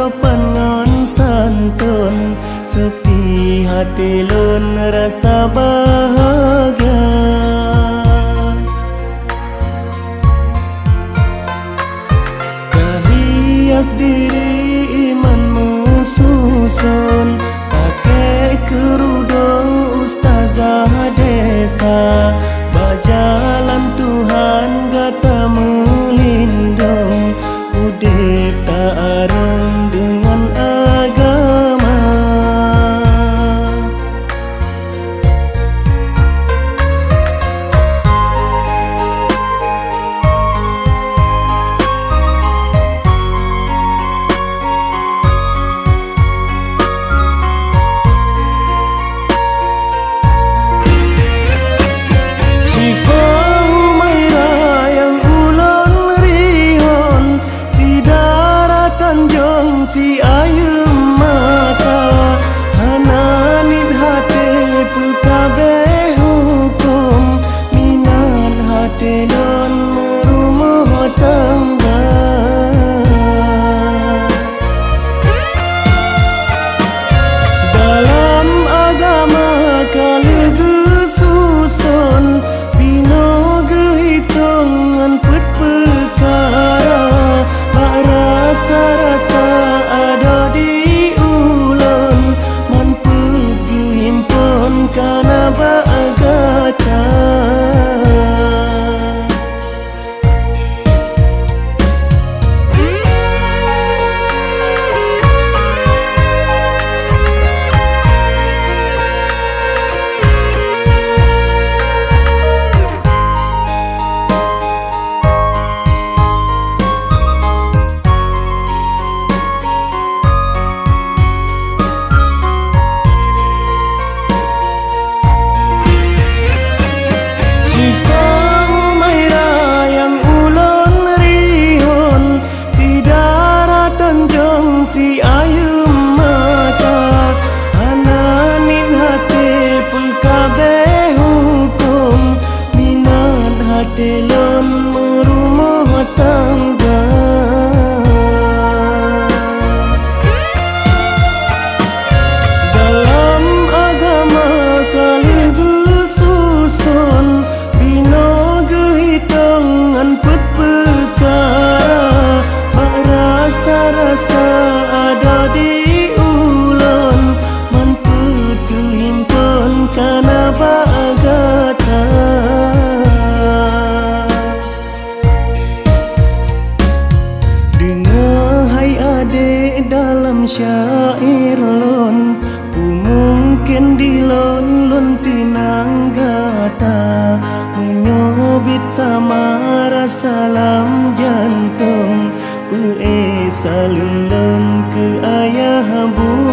sopan ngon santun, sepi hati lun rasa bahagia. Kahias diri imanmu susun, pakai kerudung ustazah desa, berjalan Tuhan gata melindung, udip tak arung dengan agama. Si ayam mata hananin hati pekabeh hukum, minat hati non merumah tangga. Dalam agama kali susun, bino gehitungan pet perkara, bak rasa-rasa kana bagata. Si ayam mata hananin hati pekabeh hukum, minat hati lon merumah tangga. Dalam agama kali susun, bino gehitungan pet perkara, bak rasa-rasa ada di ulun, mampu dihimpun kana bagata. Dengar hai adik dalam syair lun, mungkin di lun pinang gata, menyobit sama rasa lam jantung, salun ke ayah bu